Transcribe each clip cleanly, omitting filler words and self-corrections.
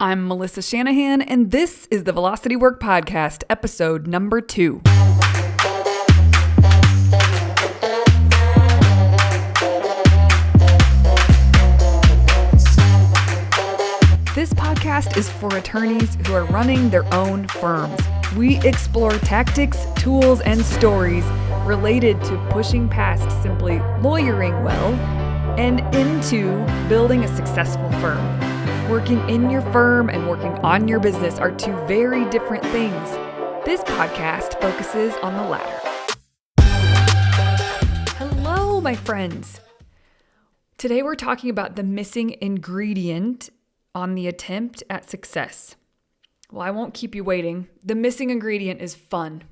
I'm Melissa Shanahan, and this is the Velocity Work Podcast, episode number 2. This podcast is for attorneys who are running their own firms. We explore tactics, tools, and stories related to pushing past simply lawyering well and into building a successful firm. Working in your firm and working on your business are two very different things. This podcast focuses on the latter. Hello, my friends. Today we're talking about the missing ingredient on the attempt at success. Well, I won't keep you waiting. The missing ingredient is fun.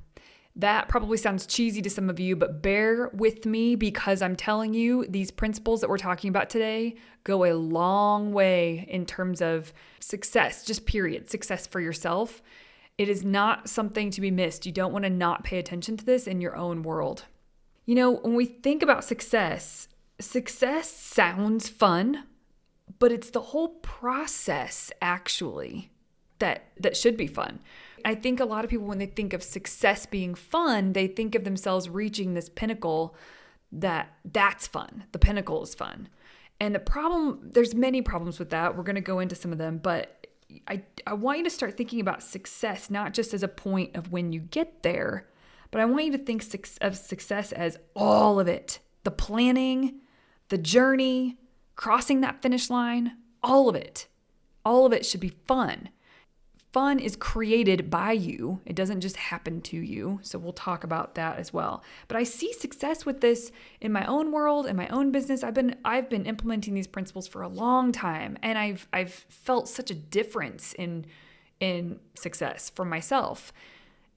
That probably sounds cheesy to some of you, but bear with me because I'm telling you these principles that we're talking about today go a long way in terms of success, just period, success for yourself. It is not something to be missed. You don't want to not pay attention to this in your own world. You know, when we think about success sounds fun, but it's the whole process actually that should be fun. I think a lot of people, when they think of success being fun, they think of themselves reaching this pinnacle that's fun. The pinnacle is fun. And the problem, there's many problems with that. We're going to go into some of them, but I want you to start thinking about success, not just as a point of when you get there, but I want you to think of success as all of it. The planning, the journey, crossing that finish line, all of it. All of it should be fun. Fun is created by you. It doesn't just happen to you. So we'll talk about that as well. But I see success with this in my own world, in my own business. I've been implementing these principles for a long time, and I've felt such a difference in success for myself.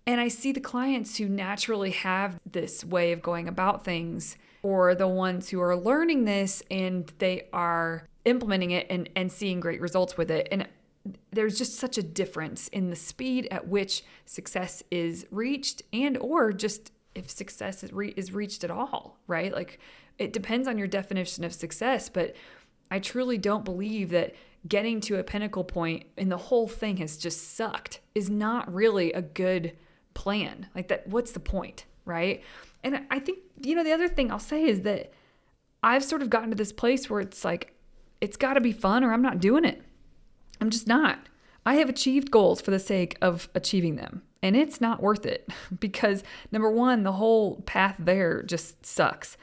And I see the clients who naturally have this way of going about things, or the ones who are learning this and they are implementing it and seeing great results with it. And there's just such a difference in the speed at which success is reached, and or just if success is reached at all, right? Like, it depends on your definition of success, but I truly don't believe that getting to a pinnacle point and the whole thing has just sucked is not really a good plan. Like, that, what's the point, right? And I think, the other thing I'll say is that I've sort of gotten to this place where it's like, it's got to be fun or I'm not doing it. I'm just not. I have achieved goals for the sake of achieving them, and it's not worth it because, number one, the whole path there just sucks.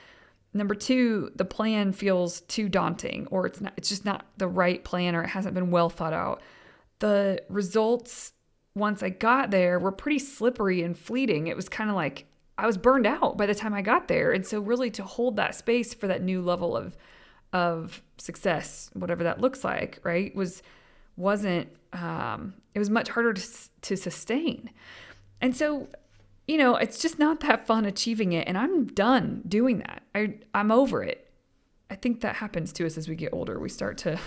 Number two, the plan feels too daunting, or it's just not the right plan, or it hasn't been well thought out. The results, once I got there, were pretty slippery and fleeting. It was kind of like I was burned out by the time I got there. And so really to hold that space for that new level of success, whatever that looks like, right, wasn't it was much harder to sustain. And so, it's just not that fun achieving it, and I'm done doing that. I'm over it. I think that happens to us as we get older. We start to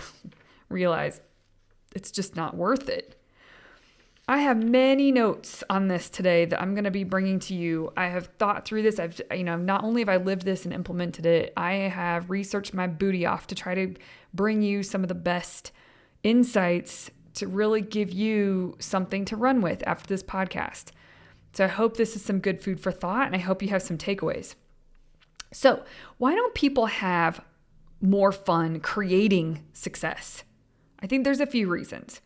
realize it's just not worth it. I have many notes on this today that I'm going to be bringing to you. I have thought through this. Not only have I lived this and implemented it, I have researched my booty off to try to bring you some of the best insights to really give you something to run with after this podcast. So I hope this is some good food for thought, and I hope you have some takeaways. So why don't people have more fun creating success? I think there's a few reasons.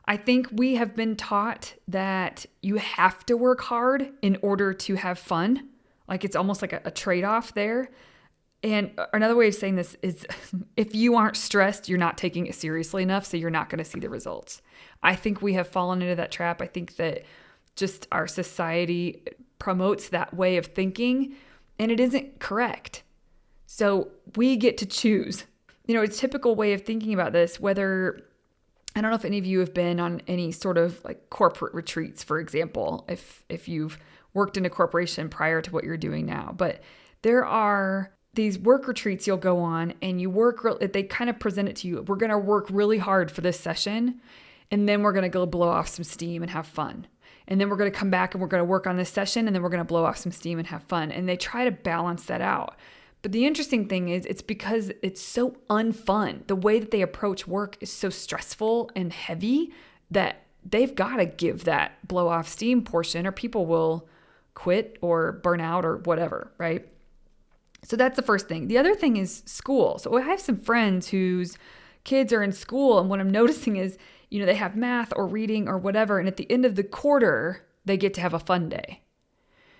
I think we have been taught that you have to work hard in order to have fun. Like, it's almost like a trade-off there. And another way of saying this is, if you aren't stressed, you're not taking it seriously enough, so you're not going to see the results. I think we have fallen into that trap. I think that just our society promotes that way of thinking, and it isn't correct. So we get to choose. A typical way of thinking about this, whether, I don't know if any of you have been on any sort of like corporate retreats, for example, if you've worked in a corporation prior to what you're doing now, but there are these work retreats you'll go on, and they kind of present it to you. We're going to work really hard for this session, and then we're going to go blow off some steam and have fun. And then we're going to come back and we're going to work on this session, and then we're going to blow off some steam and have fun. And they try to balance that out. But the interesting thing is it's because it's so unfun. The way that they approach work is so stressful and heavy that they've got to give that blow off steam portion or people will quit or burn out or whatever, right? So that's the first thing. The other thing is school. So I have some friends whose kids are in school, and what I'm noticing is, they have math or reading or whatever, and at the end of the quarter, they get to have a fun day.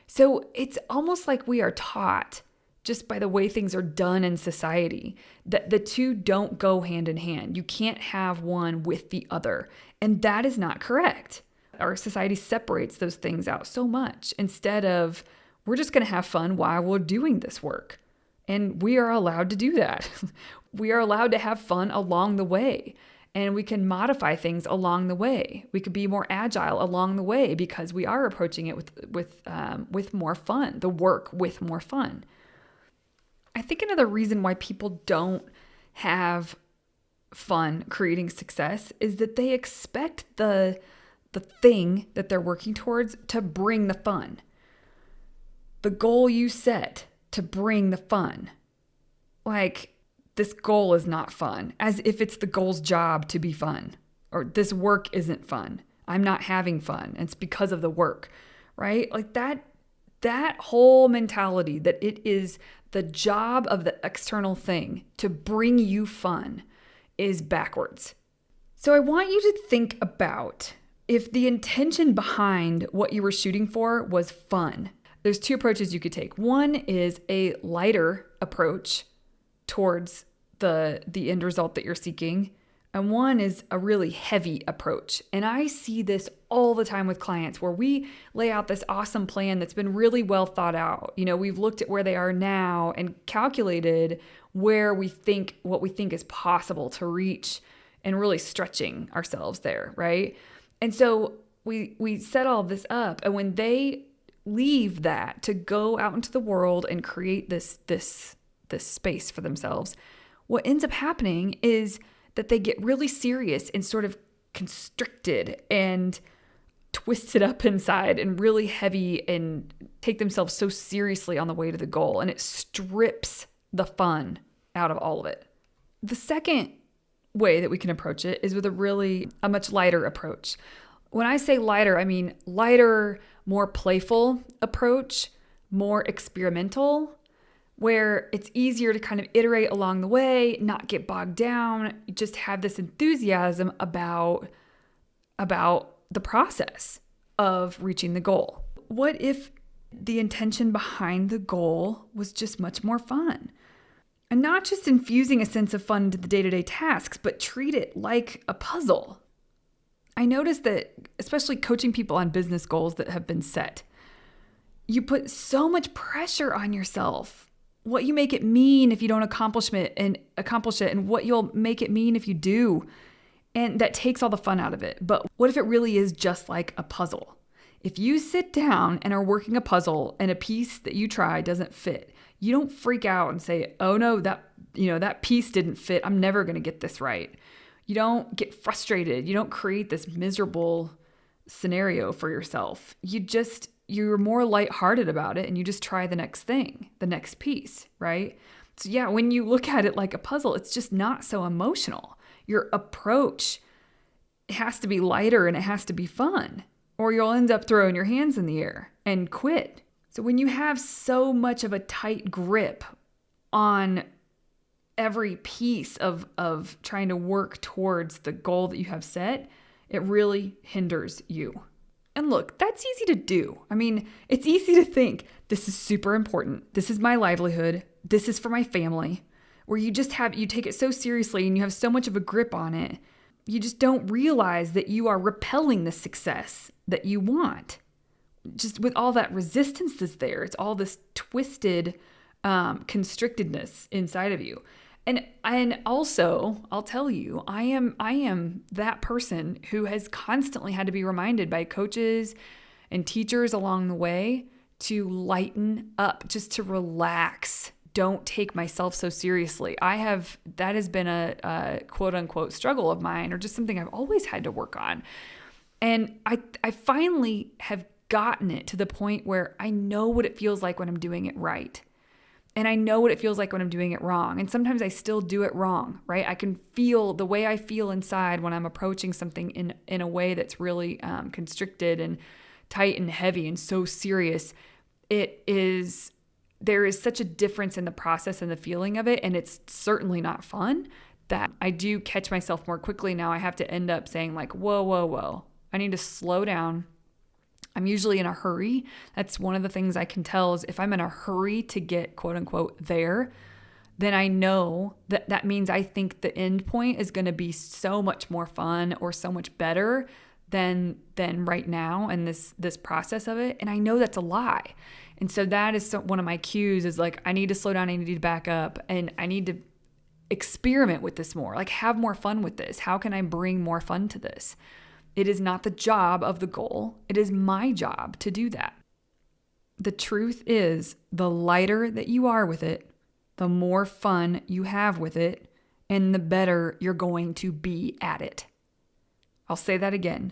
So it's almost like we are taught, just by the way things are done in society, that the two don't go hand in hand. You can't have one with the other. And that is not correct. Our society separates those things out so much instead of, we're just going to have fun while we're doing this work. And we are allowed to do that. We are allowed to have fun along the way. And we can modify things along the way. We could be more agile along the way because we are approaching it with more fun, the work with more fun. I think another reason why people don't have fun creating success is that they expect the thing that they're working towards to bring the fun. The goal you set to bring the fun. Like, this goal is not fun, as if it's the goal's job to be fun. Or this work isn't fun. I'm not having fun. It's because of the work, right? Like that whole mentality that it is the job of the external thing to bring you fun is backwards. So I want you to think about if the intention behind what you were shooting for was fun. There's two approaches you could take. One is a lighter approach towards the end result that you're seeking. And one is a really heavy approach. And I see this all the time with clients where we lay out this awesome plan that's been really well thought out. We've looked at where they are now and calculated what we think is possible to reach and really stretching ourselves there, right? And so we set all this up, and when they leave that to go out into the world and create this space for themselves, what ends up happening is that they get really serious and sort of constricted and twisted up inside and really heavy and take themselves so seriously on the way to the goal. And it strips the fun out of all of it. The second way that we can approach it is with a much lighter approach. When I say lighter, I mean lighter, more playful approach, more experimental, where it's easier to kind of iterate along the way, not get bogged down, just have this enthusiasm about the process of reaching the goal. What if the intention behind the goal was just much more fun? And not just infusing a sense of fun into the day-to-day tasks, but treat it like a puzzle. I noticed that, especially coaching people on business goals that have been set, you put so much pressure on yourself. What you make it mean if you don't accomplish it, and what you'll make it mean if you do. And that takes all the fun out of it. But what if it really is just like a puzzle? If you sit down and are working a puzzle and a piece that you try doesn't fit, you don't freak out and say, oh no, that piece didn't fit. I'm never going to get this right. You don't get frustrated. You don't create this miserable scenario for yourself. You're more lighthearted about it, and you just try the next thing, the next piece, right? So yeah, when you look at it like a puzzle, it's just not so emotional. Your approach has to be lighter and it has to be fun, or you'll end up throwing your hands in the air and quit. So when you have so much of a tight grip on every piece of trying to work towards the goal that you have set, it really hinders you. And look, that's easy to do. I mean, it's easy to think, this is super important. This is my livelihood. This is for my family. Where you take it so seriously and you have so much of a grip on it, you just don't realize that you are repelling the success that you want. Just with all that resistance that's there, it's all this twisted constrictedness inside of you. And also, I'll tell you, I am that person who has constantly had to be reminded by coaches and teachers along the way to lighten up, just to relax. Don't take myself so seriously. That has been a quote unquote struggle of mine, or just something I've always had to work on. And I finally have gotten it to the point where I know what it feels like when I'm doing it right. And I know what it feels like when I'm doing it wrong. And sometimes I still do it wrong, right? I can feel the way I feel inside when I'm approaching something in a way that's really constricted and tight and heavy and so serious. There is such a difference in the process and the feeling of it. And it's certainly not fun that I do catch myself more quickly now. I have to end up saying like, whoa, whoa, whoa. I need to slow down. I'm usually in a hurry. That's one of the things I can tell is if I'm in a hurry to get quote unquote there, then I know that means I think the end point is going to be so much more fun or so much better than right now and this process of it. And I know that's a lie. And so that is one of my cues is like, I need to slow down. I need to back up and I need to experiment with this more, like have more fun with this. How can I bring more fun to this? It is not the job of the goal. It is my job to do that. The truth is, the lighter that you are with it, the more fun you have with it, and the better you're going to be at it. I'll say that again.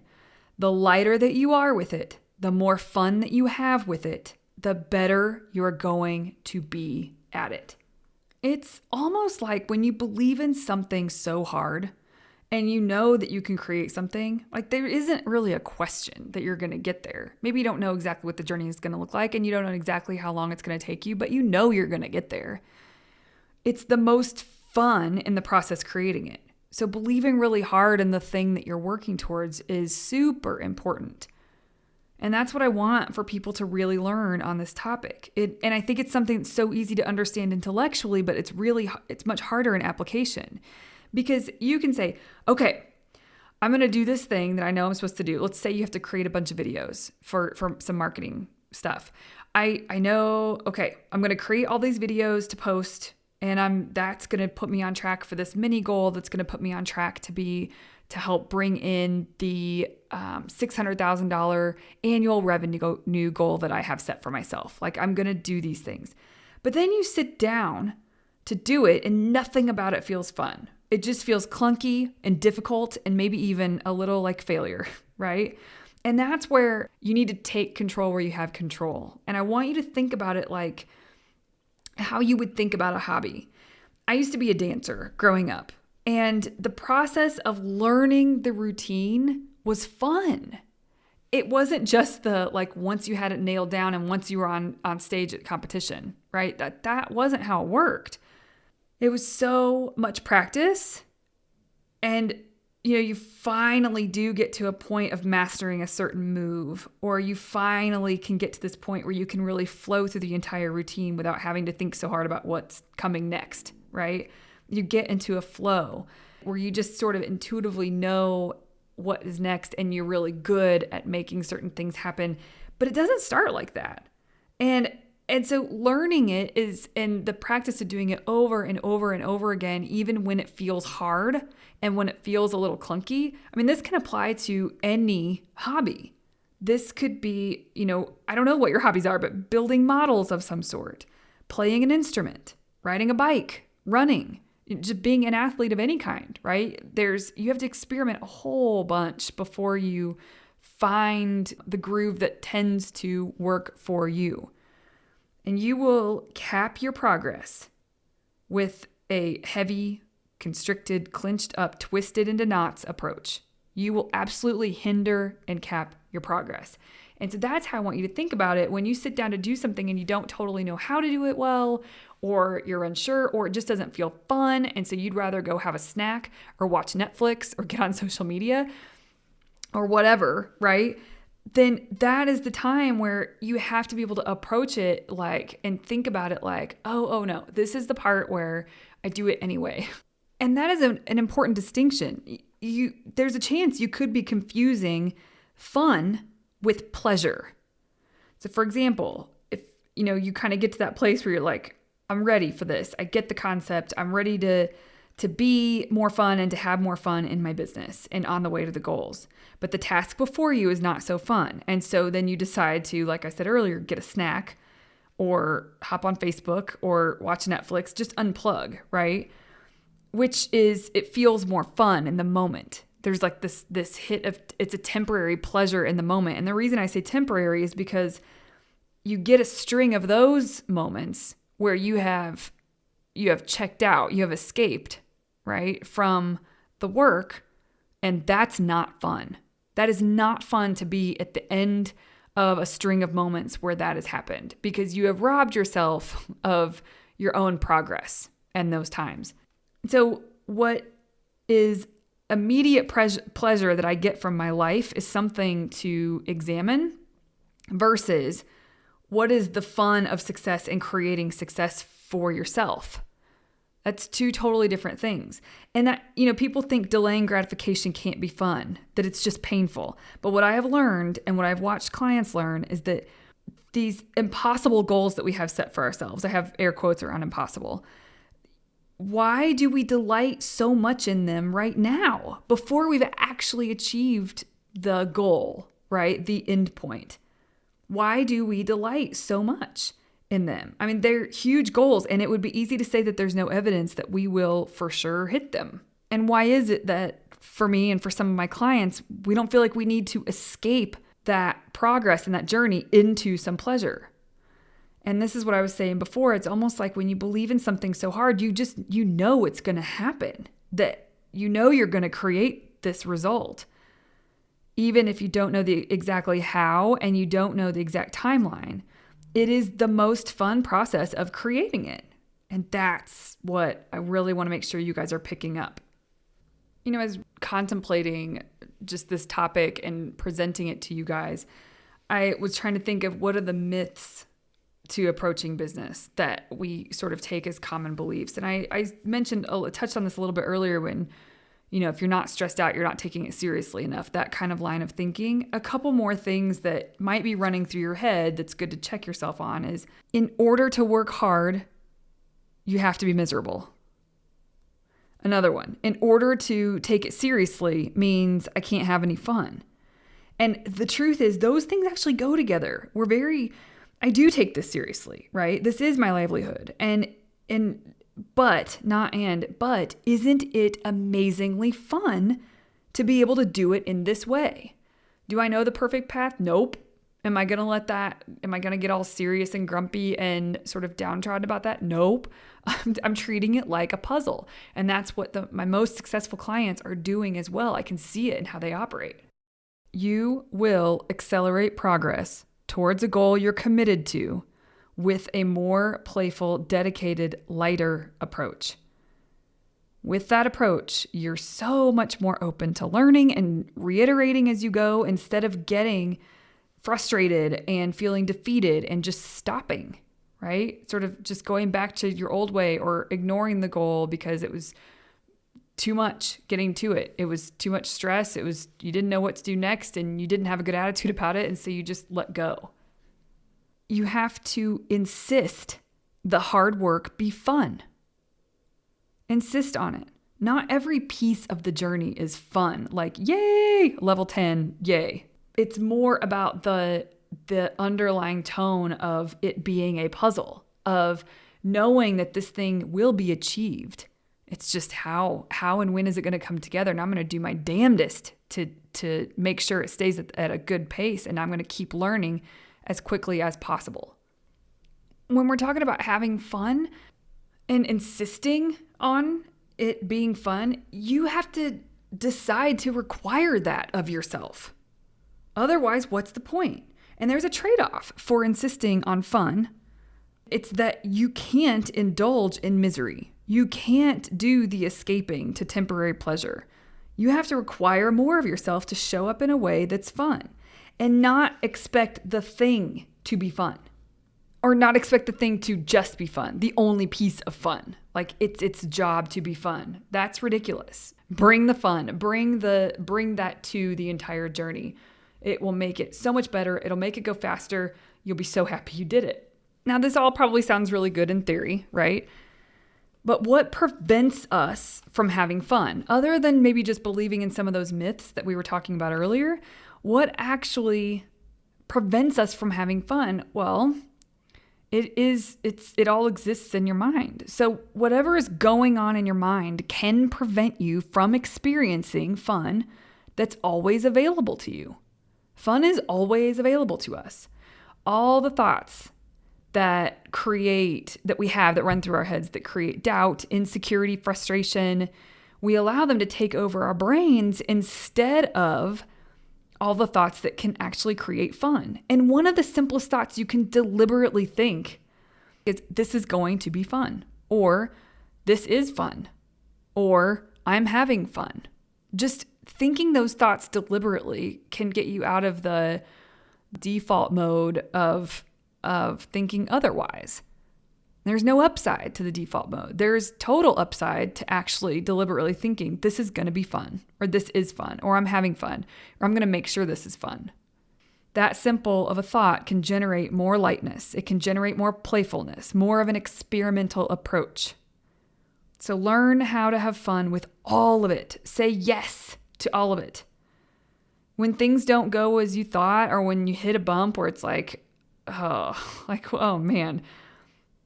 The lighter that you are with it, the more fun that you have with it, the better you're going to be at it. It's almost like when you believe in something so hard and you know that you can create something, like there isn't really a question that you're going to get there. Maybe you don't know exactly what the journey is going to look like and you don't know exactly how long it's going to take you, but you know you're going to get there. It's the most fun in the process creating it. So believing really hard in the thing that you're working towards is super important. And that's what I want for people to really learn on this topic. And I think it's something that's so easy to understand intellectually, but it's much harder in application. Because you can say, okay, I'm going to do this thing that I know I'm supposed to do. Let's say you have to create a bunch of videos for some marketing stuff. I know, okay, I'm going to create all these videos to post and that's going to put me on track for this mini goal that's going to put me on track to help bring in the $600,000 annual revenue goal that I have set for myself. Like I'm going to do these things. But then you sit down to do it and nothing about it feels fun. It just feels clunky and difficult and maybe even a little like failure, right? And that's where you need to take control where you have control. And I want you to think about it like how you would think about a hobby. I used to be a dancer growing up, and the process of learning the routine was fun. It wasn't just the like once you had it nailed down and once you were on stage at competition, right? That wasn't how it worked. It was so much practice, and you finally do get to a point of mastering a certain move, or you finally can get to this point where you can really flow through the entire routine without having to think so hard about what's coming next, right? You get into a flow where you just sort of intuitively know what is next and you're really good at making certain things happen, but it doesn't start like that. And so learning it is, and the practice of doing it over and over and over again, even when it feels hard and when it feels a little clunky. I mean, this can apply to any hobby. This could be, I don't know what your hobbies are, but building models of some sort, playing an instrument, riding a bike, running, just being an athlete of any kind, right? You have to experiment a whole bunch before you find the groove that tends to work for you. And you will cap your progress with a heavy, constricted, clinched up, twisted into knots approach. You will absolutely hinder and cap your progress. And so that's how I want you to think about it when you sit down to do something and you don't totally know how to do it well, or you're unsure, or it just doesn't feel fun. And so you'd rather go have a snack or watch Netflix or get on social media or whatever, right? Then that is the time where you have to be able to approach it and think about it like, oh no, this is the part where I do it anyway. And that is an important distinction. There's a chance you could be confusing fun with pleasure. So for example, if you kind of get to that place where you're like, I'm ready for this. I get the concept. I'm ready to be more fun and to have more fun in my business and on the way to the goals. But the task before you is not so fun. And so then you decide to, like I said earlier, get a snack or hop on Facebook or watch Netflix, just unplug, right? It feels more fun in the moment. There's like this hit of, it's a temporary pleasure in the moment. And the reason I say temporary is because you get a string of those moments where you have checked out, you have escaped, right, from the work, and that's not fun. That is not fun to be at the end of a string of moments where that has happened, because you have robbed yourself of your own progress and those times. So what is immediate pleasure that I get from my life is something to examine versus what is the fun of success and creating success for yourself. That's two totally different things. And that, people think delaying gratification can't be fun, that it's just painful. But what I have learned and what I've watched clients learn is that these impossible goals that we have set for ourselves, I have air quotes around impossible. Why do we delight so much in them right now before we've actually achieved the goal, right? The end point. Why do we delight so much in them? I mean, they're huge goals, and it would be easy to say that there's no evidence that we will for sure hit them. And why is it that for me and for some of my clients, we don't feel like we need to escape that progress and that journey into some pleasure? And this is what I was saying before. It's almost like when you believe in something so hard, you know it's going to happen, that you're going to create this result. Even if you don't know exactly how and you don't know the exact timeline, it is the most fun process of creating it. And that's what I really want to make sure you guys are picking up. As contemplating just this topic and presenting it to you guys, I was trying to think of what are the myths to approaching business that we sort of take as common beliefs. And I touched on this a little bit earlier when, if you're not stressed out, you're not taking it seriously enough, that kind of line of thinking. A couple more things that might be running through your head that's good to check yourself on is, in order to work hard, you have to be miserable. Another one, in order to take it seriously means I can't have any fun. And the truth is, those things actually go together. I do take this seriously, right? This is my livelihood. But isn't it amazingly fun to be able to do it in this way? Do I know the perfect path? Nope. Am I going to get all serious and grumpy and sort of downtrodden about that? Nope. I'm treating it like a puzzle. And that's what my most successful clients are doing as well. I can see it in how they operate. You will accelerate progress towards a goal you're committed to with a more playful, dedicated, lighter approach. With that approach, you're so much more open to learning and reiterating as you go instead of getting frustrated and feeling defeated and just stopping, right? Sort of just going back to your old way or ignoring the goal because it was too much getting to it. It was too much stress. You didn't know what to do next and you didn't have a good attitude about it. And so you just let go. You have to insist the hard work be fun. Insist on it. Not every piece of the journey is fun. Like, yay, level 10, yay. It's more about the underlying tone of it being a puzzle, of knowing that this thing will be achieved. It's just how and when is it going to come together? And I'm going to do my damnedest to make sure it stays at a good pace. And I'm going to keep learning as quickly as possible. When we're talking about having fun and insisting on it being fun, you have to decide to require that of yourself. Otherwise, what's the point? And there's a trade-off for insisting on fun. It's that you can't indulge in misery. You can't do the escaping to temporary pleasure. You have to require more of yourself to show up in a way that's fun and not expect the thing to be fun or not expect the thing to just be fun, the only piece of fun. Like it's its job to be fun. That's ridiculous. Bring the fun, bring that to the entire journey. It will make it so much better. It'll make it go faster. You'll be so happy you did it. Now, this all probably sounds really good in theory, right? But what prevents us from having fun, other than maybe just believing in some of those myths that we were talking about earlier? What actually prevents us from having fun? Well, it all exists in your mind. So whatever is going on in your mind can prevent you from experiencing fun that's always available to you. Fun is always available to us. All the thoughts that run through our heads that create doubt, insecurity, frustration. We allow them to take over our brains instead of all the thoughts that can actually create fun. And one of the simplest thoughts you can deliberately think is, this is going to be fun, or this is fun, or I'm having fun. Just thinking those thoughts deliberately can get you out of the default mode of thinking otherwise. There's no upside to the default mode. There's total upside to actually deliberately thinking, this is going to be fun, or this is fun, or I'm having fun, or I'm going to make sure this is fun. That simple of a thought can generate more lightness. It can generate more playfulness, more of an experimental approach. So learn how to have fun with all of it. Say yes to all of it. When things don't go as you thought, or when you hit a bump where it's oh man,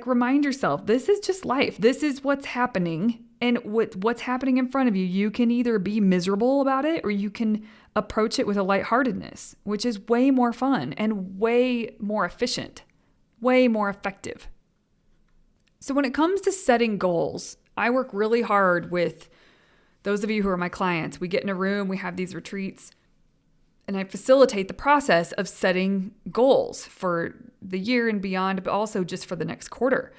remind yourself, this is just life. This is what's happening. And what's happening in front of you, you can either be miserable about it, or you can approach it with a lightheartedness, which is way more fun and way more efficient, way more effective. So when it comes to setting goals, I work really hard with those of you who are my clients. We get in a room, we have these retreats, and I facilitate the process of setting goals for the year and beyond, but also just for the next quarter.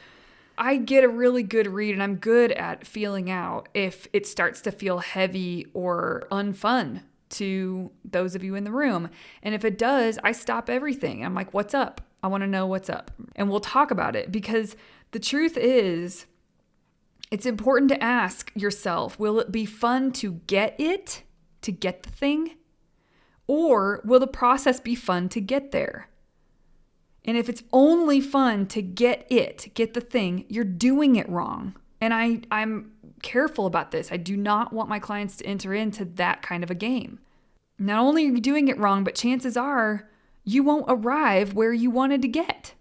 I get a really good read, and I'm good at feeling out if it starts to feel heavy or unfun to those of you in the room. And if it does, I stop everything. I'm like, what's up? I want to know what's up. And we'll talk about it, because the truth is, it's important to ask yourself, will it be fun to get the thing? Or will the process be fun to get there? And if it's only fun to get the thing, you're doing it wrong. And I'm careful about this. I do not want my clients to enter into that kind of a game. Not only are you doing it wrong, but chances are you won't arrive where you wanted to get.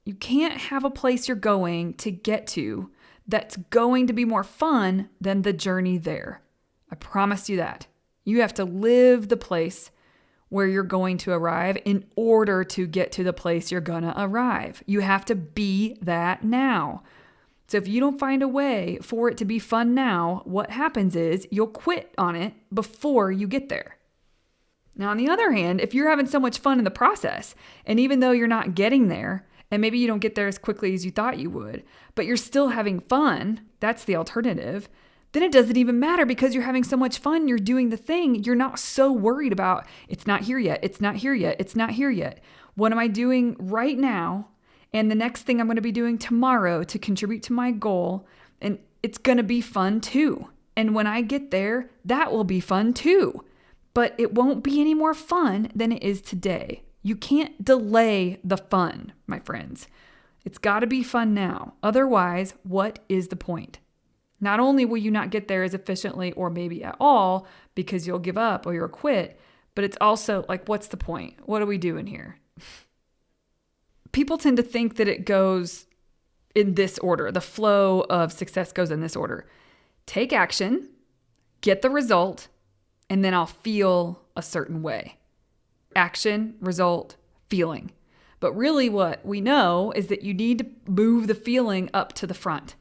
You can't have a place you're going to get to that's going to be more fun than the journey there. I promise you that. You have to live the place where you're going to arrive in order to get to the place you're going to arrive. You have to be that now. So if you don't find a way for it to be fun now, what happens is you'll quit on it before you get there. Now, on the other hand, if you're having so much fun in the process, and even though you're not getting there, and maybe you don't get there as quickly as you thought you would, but you're still having fun, that's the alternative, then it doesn't even matter, because you're having so much fun, you're doing the thing, you're not so worried about, it's not here yet, it's not here yet, it's not here yet. What am I doing right now? And the next thing I'm going to be doing tomorrow to contribute to my goal, and it's going to be fun too. And when I get there, that will be fun too. But it won't be any more fun than it is today. You can't delay the fun, my friends. It's got to be fun now. Otherwise, what is the point? Not only will you not get there as efficiently or maybe at all because you'll give up or you'll quit, but it's also like, what's the point? What are we doing here? People tend to think that it goes in this order. The flow of success goes in this order. Take action, get the result, and then I'll feel a certain way. Action, result, feeling. But really what we know is that you need to move the feeling up to the front.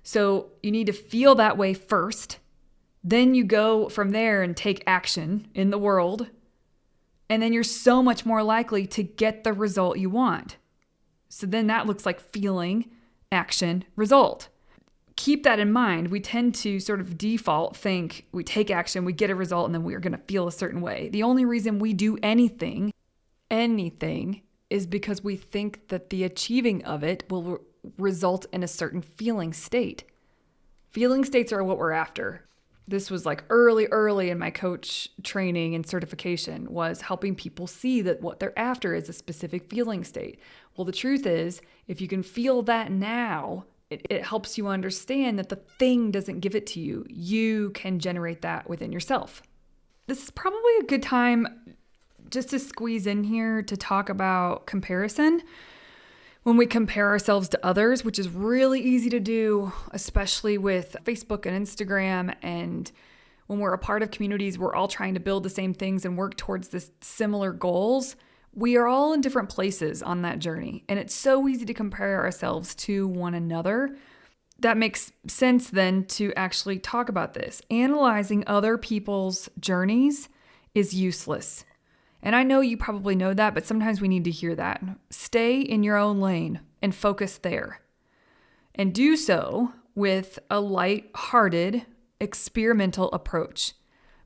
So you need to feel that way first. Then you go from there and take action in the world. And then you're so much more likely to get the result you want. So then that looks like feeling, action, result. Keep that in mind. We tend to sort of default think we take action, we get a result, and then we are going to feel a certain way. The only reason we do anything is because we think that the achieving of it will result in a certain feeling state. Feeling states are what we're after. This was like early in my coach training and certification, was helping people see that what they're after is a specific feeling state. Well, the truth is, if you can feel that now, it helps you understand that the thing doesn't give it to you. You can generate that within yourself. This is probably a good time just to squeeze in here to talk about comparison. When we compare ourselves to others, which is really easy to do, especially with Facebook and Instagram, and when we're a part of communities, we're all trying to build the same things and work towards this similar goals. We are all in different places on that journey, and it's so easy to compare ourselves to one another. That makes sense then to actually talk about this. Analyzing other people's journeys is useless. And I know you probably know that, but sometimes we need to hear that. Stay in your own lane and focus there. And do so with a light-hearted, experimental approach.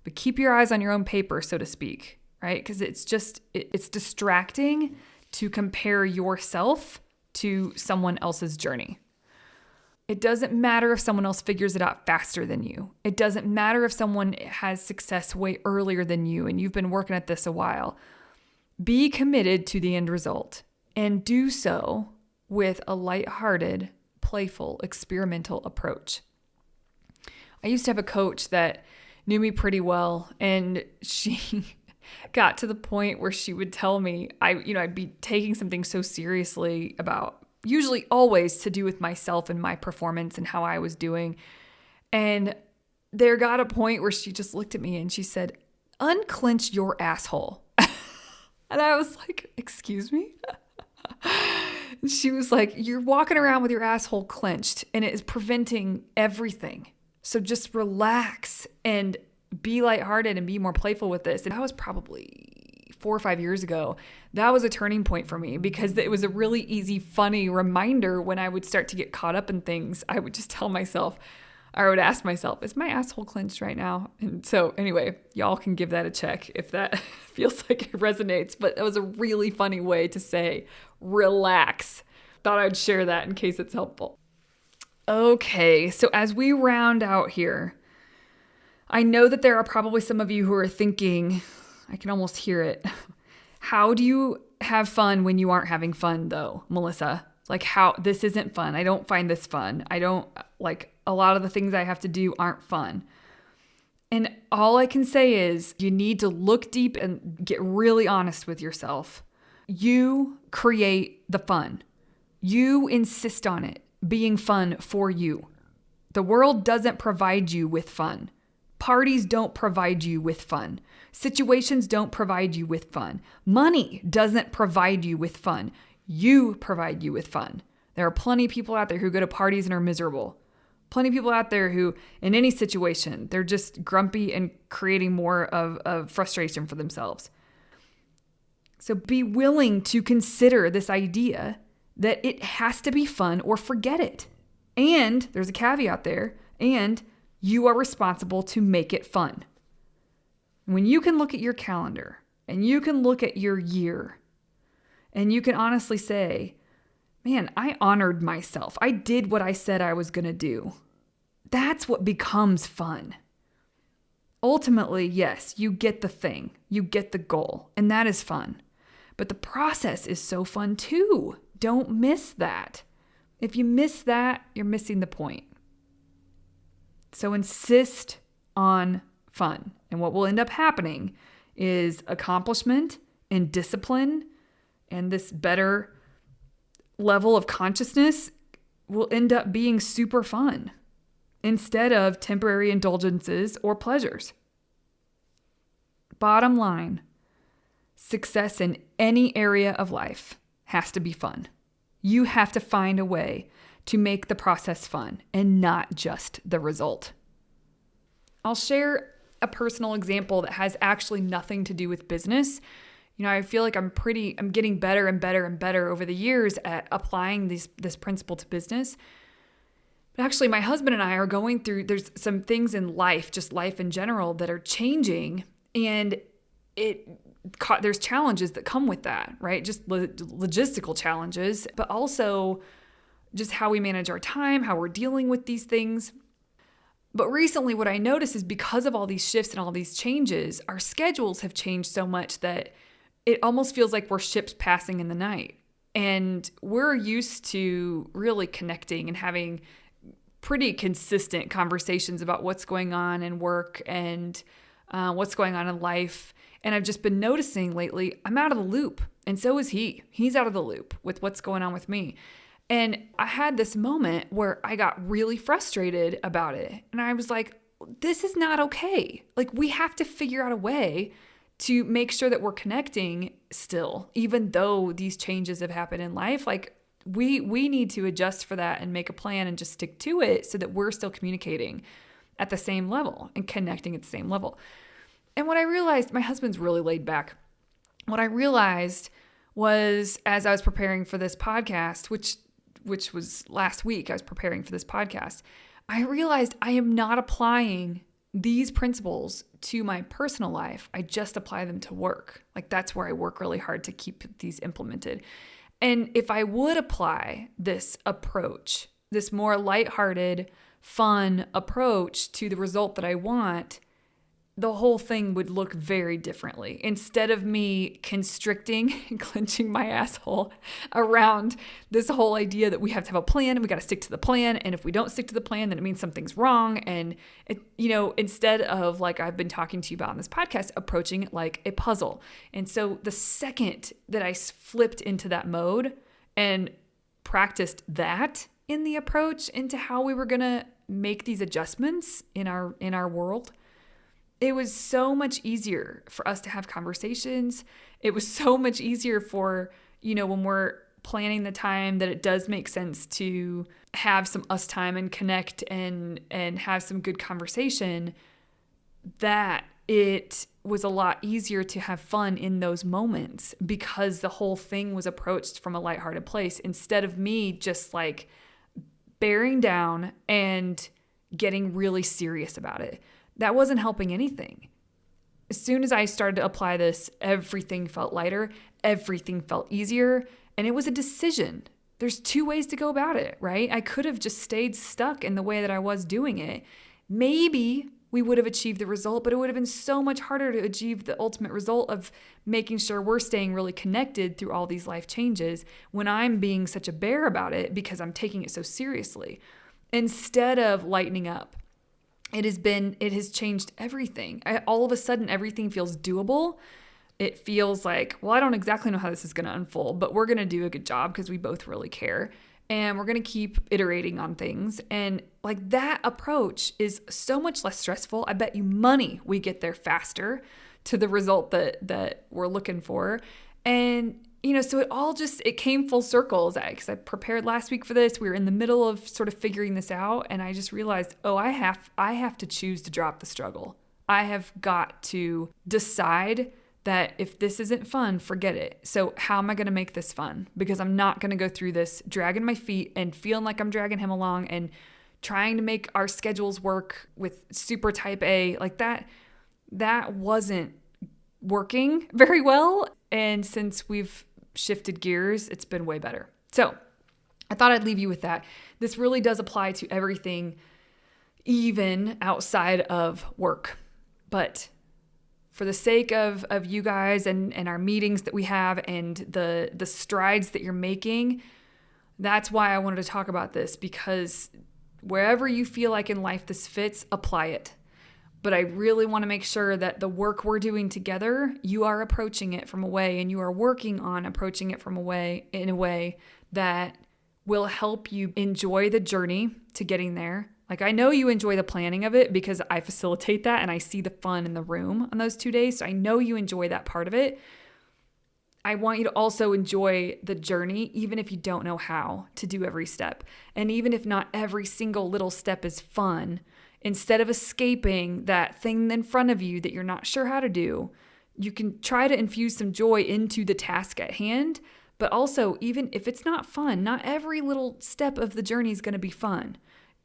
But keep your eyes on your own paper, so to speak, right? Because it's distracting to compare yourself to someone else's journey. It doesn't matter if someone else figures it out faster than you. It doesn't matter if someone has success way earlier than you and you've been working at this a while. Be committed to the end result and do so with a lighthearted, playful, experimental approach. I used to have a coach that knew me pretty well, and she got to the point where she would tell me, I'd be taking something so seriously about, usually always to do with myself and my performance and how I was doing. And there got a point where she just looked at me and she said, "Unclench your asshole." And I was like, "Excuse me?" And she was like, "You're walking around with your asshole clenched and it is preventing everything. So just relax and be lighthearted and be more playful with this." And that was probably 4 or 5 years ago. That was a turning point for me because it was a really easy, funny reminder when I would start to get caught up in things. I would just tell myself, I would ask myself, "Is my asshole clenched right now?" And so anyway, y'all can give that a check if that feels like it resonates. But that was a really funny way to say, relax. Thought I'd share that in case it's helpful. Okay, so as we round out here, I know that there are probably some of you who are thinking, I can almost hear it. How do you have fun when you aren't having fun though, Melissa? Like this isn't fun. I don't find this fun. A lot of the things I have to do aren't fun. And all I can say is you need to look deep and get really honest with yourself. You create the fun. You insist on it being fun for you. The world doesn't provide you with fun. Parties don't provide you with fun. Situations don't provide you with fun. Money doesn't provide you with fun. You provide you with fun. There are plenty of people out there who go to parties and are miserable. Plenty of people out there who, in any situation, they're just grumpy and creating more of frustration for themselves. So be willing to consider this idea that it has to be fun or forget it. And there's a caveat there, and you are responsible to make it fun. When you can look at your calendar and you can look at your year and you can honestly say, "Man, I honored myself. I did what I said I was going to do." That's what becomes fun. Ultimately, yes, you get the thing, you get the goal, and that is fun. But the process is so fun too. Don't miss that. If you miss that, you're missing the point. So insist on fun. And what will end up happening is accomplishment and discipline and this better level of consciousness will end up being super fun instead of temporary indulgences or pleasures. Bottom line, success in any area of life has to be fun. You have to find a way to make the process fun and not just the result. I'll share a personal example that has actually nothing to do with business. I feel like I'm getting better and better and better over the years at applying this principle to business. But actually, my husband and I are going through, there's some things in life, just life in general, that are changing, and there's challenges that come with that, right? Just logistical challenges, but also just how we manage our time, how we're dealing with these things. But recently what I noticed is because of all these shifts and all these changes, our schedules have changed so much that it almost feels like we're ships passing in the night. And we're used to really connecting and having pretty consistent conversations about what's going on in work and what's going on in life. And I've just been noticing lately, I'm out of the loop. And so is he. He's out of the loop with what's going on with me. And I had this moment where I got really frustrated about it. And I was like, this is not okay. Like, we have to figure out a way to make sure that we're connecting still, even though these changes have happened in life. Like we need to adjust for that and make a plan and just stick to it so that we're still communicating at the same level and connecting at the same level. And what I realized, my husband's really laid back. What I realized was, as I was preparing for this podcast, which was last week, I was preparing for this podcast, I realized I am not applying these principles to my personal life. I just apply them to work. Like that's where I work really hard to keep these implemented. And if I would apply this approach, this more lighthearted, fun approach to the result that I want, the whole thing would look very differently. Instead of me constricting and clenching my asshole around this whole idea that we have to have a plan and we got to stick to the plan. And if we don't stick to the plan, then it means something's wrong. And, instead of, like I've been talking to you about in this podcast, approaching it like a puzzle. And so the second that I flipped into that mode and practiced that in the approach into how we were going to make these adjustments in our world, it was so much easier for us to have conversations. It was so much easier for, when we're planning the time, that it does make sense to have some us time and connect and have some good conversation, that it was a lot easier to have fun in those moments because the whole thing was approached from a lighthearted place instead of me just like bearing down and getting really serious about it. That wasn't helping anything. As soon as I started to apply this, everything felt lighter, everything felt easier, and it was a decision. There's two ways to go about it, right? I could have just stayed stuck in the way that I was doing it. Maybe we would have achieved the result, but it would have been so much harder to achieve the ultimate result of making sure we're staying really connected through all these life changes when I'm being such a bear about it because I'm taking it so seriously. Instead of lightening up, it has changed everything. All of a sudden, everything feels doable. It feels like, well, I don't exactly know how this is going to unfold, but we're going to do a good job because we both really care. And we're going to keep iterating on things. And like that approach is so much less stressful. I bet you money we get there faster to the result that we're looking for. And so it came full circle because I prepared last week for this. We were in the middle of sort of figuring this out. And I just realized, I have to choose to drop the struggle. I have got to decide that if this isn't fun, forget it. So how am I going to make this fun? Because I'm not going to go through this dragging my feet and feeling like I'm dragging him along and trying to make our schedules work with super type A. Like that wasn't working very well. And since we've shifted gears, it's been way better. So I thought I'd leave you with that. This really does apply to everything, even outside of work. But for the sake of you guys and our meetings that we have and the strides that you're making, that's why I wanted to talk about this, because wherever you feel like in life this fits, apply it. But I really want to make sure that the work we're doing together, you are approaching it from a way and you are working on approaching it from in a way that will help you enjoy the journey to getting there. Like I know you enjoy the planning of it because I facilitate that and I see the fun in the room on those 2 days. So I know you enjoy that part of it. I want you to also enjoy the journey, even if you don't know how to do every step. And even if not every single little step is fun, instead of escaping that thing in front of you that you're not sure how to do, you can try to infuse some joy into the task at hand. But also, even if it's not fun, not every little step of the journey is going to be fun.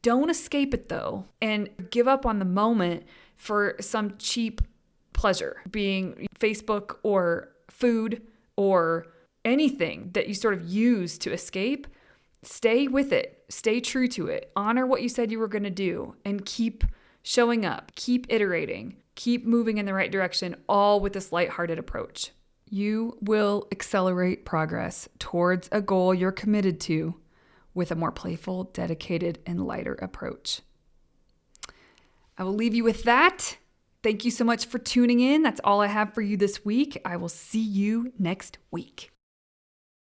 Don't escape it though, and give up on the moment for some cheap pleasure, being Facebook or food or anything that you sort of use to escape. Stay with it. Stay true to it. Honor what you said you were going to do and keep showing up. Keep iterating. Keep moving in the right direction, all with this lighthearted approach. You will accelerate progress towards a goal you're committed to with a more playful, dedicated, and lighter approach. I will leave you with that. Thank you so much for tuning in. That's all I have for you this week. I will see you next week.